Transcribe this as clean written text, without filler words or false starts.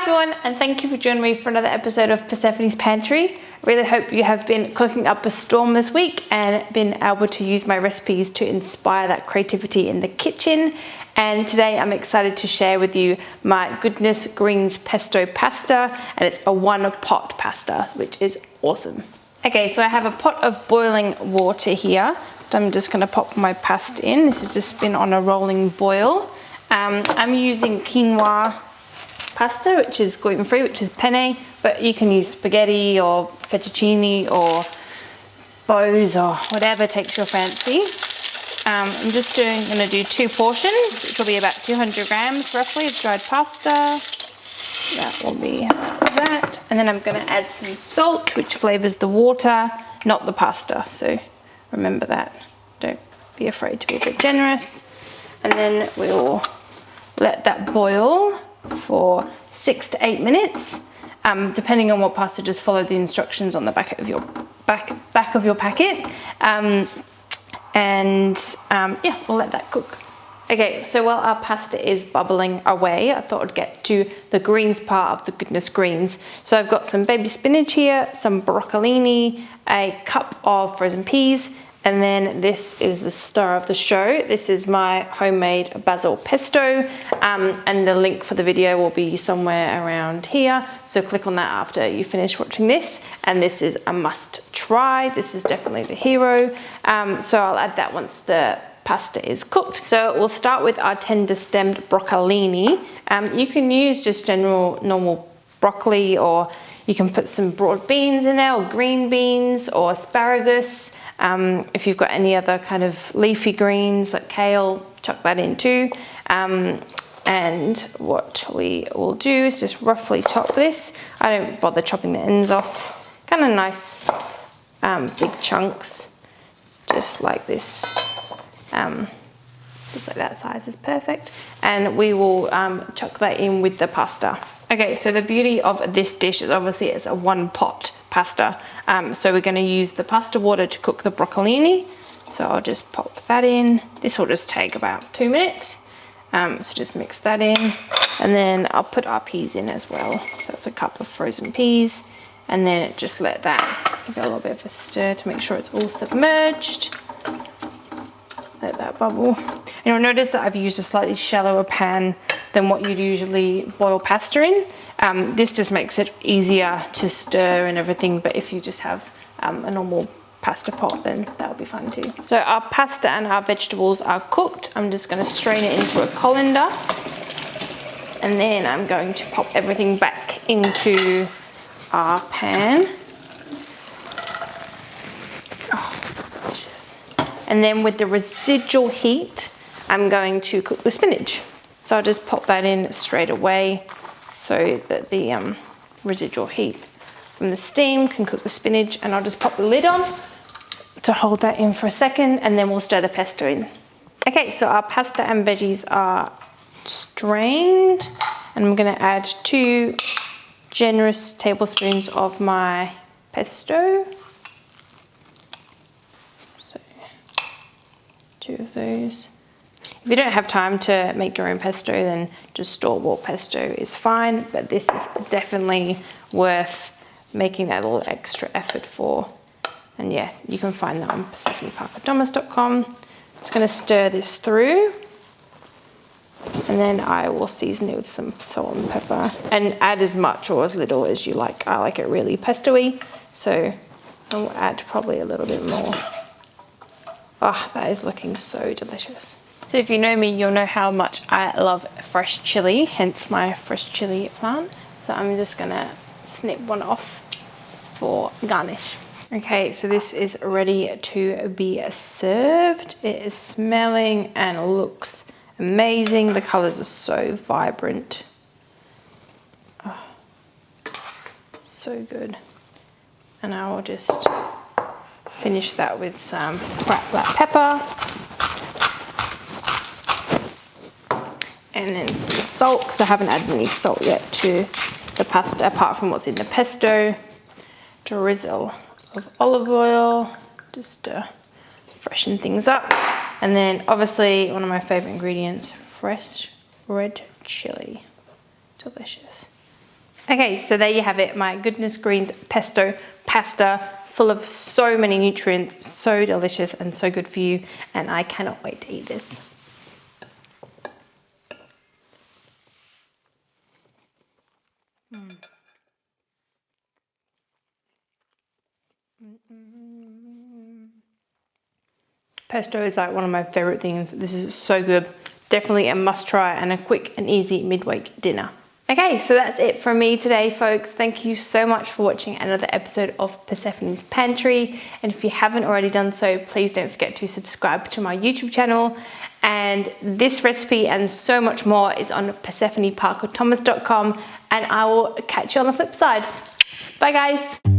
everyone, and thank you for joining me for another episode of Persephone's Pantry. Really hope you have been cooking up a storm this week and been able to use my recipes to inspire that creativity in the kitchen. And today I'm excited to share with you my Goodness Greens Pesto pasta, and it's a one-pot pasta, which is awesome. Okay, so I have a pot of boiling water here. I'm just going to pop my pasta in. This has just been on a rolling boil. I'm using quinoa pasta, which is gluten-free, which is penne, but you can use spaghetti or fettuccine or bows or whatever takes your fancy. I'm just going to do 2 portions, which will be about 200 grams roughly of dried pasta. That will be that. And then I'm going to add some salt, which flavors the water, not the pasta. So remember that. Don't be afraid to be a bit generous. And then we'll let that boil for 6 to 8 minutes. Depending on what pasta, just follow the instructions on the back of your packet. Yeah, we'll let that cook. Okay, so while our pasta is bubbling away, I thought I'd get to the greens part of the Goodness Greens. So I've got some baby spinach here, some broccolini, a cup of frozen peas, and then this is the star of the show. This is my homemade basil pesto, and the link for the video will be somewhere around here. So click on that after you finish watching this. And this is a must try. This is definitely the hero. So I'll add that once the pasta is cooked. So we'll start with our tender stemmed broccolini. You can use just normal broccoli, or you can put some broad beans in there, or green beans, or asparagus. If you've got any other kind of leafy greens like kale, chuck that in too. And what we will do is just roughly chop this. I don't bother chopping the ends off. Kind of nice big chunks, just like this. Just like that size is perfect. And we will chuck that in with the pasta. Okay, so the beauty of this dish is obviously it's a one-pot pasta. So we're going to use the pasta water to cook the broccolini. So I'll just pop that in. This will just take about 2 minutes. So just mix that in. And then I'll put our peas in as well. So it's a cup of frozen peas. And then just let that give it a little bit of a stir to make sure it's all submerged. Let that bubble. And you'll notice that I've used a slightly shallower pan than what you'd usually boil pasta in. This just makes it easier to stir and everything, but if you just have a normal pasta pot, then that'll be fine too. So our pasta and our vegetables are cooked. I'm just going to strain it into a colander, and then I'm going to pop everything back into our pan. Oh, it's delicious. And then with the residual heat, I'm going to cook the spinach. So I'll just pop that in straight away so that the residual heat from the steam can cook the spinach, and I'll just pop the lid on to hold that in for a second, and then we'll stir the pesto in. Okay, so our pasta and veggies are strained, and I'm going to add 2 generous tablespoons of my pesto. So 2 of those. If you don't have time to make your own pesto, then just store-bought pesto is fine, but this is definitely worth making that little extra effort for. And yeah, you can find that on persephoneparkerthomas.com. Just going to stir this through, and then I will season it with some salt and pepper, and add as much or as little as you like. I like it really pesto-y, so I'll add probably a little bit more. Oh, that is looking so delicious. So if you know me, you'll know how much I love fresh chili, hence my fresh chili plant. So I'm just gonna snip one off for garnish. Okay, so this is ready to be served. It is smelling and looks amazing. The colors are so vibrant. Oh, so good. And I will just finish that with some cracked black pepper. And then some salt, because I haven't added any salt yet to the pasta apart from what's in the pesto. Drizzle of olive oil, just to freshen things up. And then obviously one of my favorite ingredients, fresh red chili. Delicious. Okay, so there you have it, my goodness greens pesto pasta, full of so many nutrients, so delicious and so good for you, and I cannot wait to eat this. Pesto is like one of my favorite things. This is so good. Definitely a must try and a quick and easy midweek dinner. Okay, so that's it from me today, folks. Thank you so much for watching another episode of Persephone's Pantry. And if you haven't already done so, please don't forget to subscribe to my YouTube channel. And this recipe and so much more is on persephoneparkerthomas.com, and I will catch you on the flip side. Bye guys.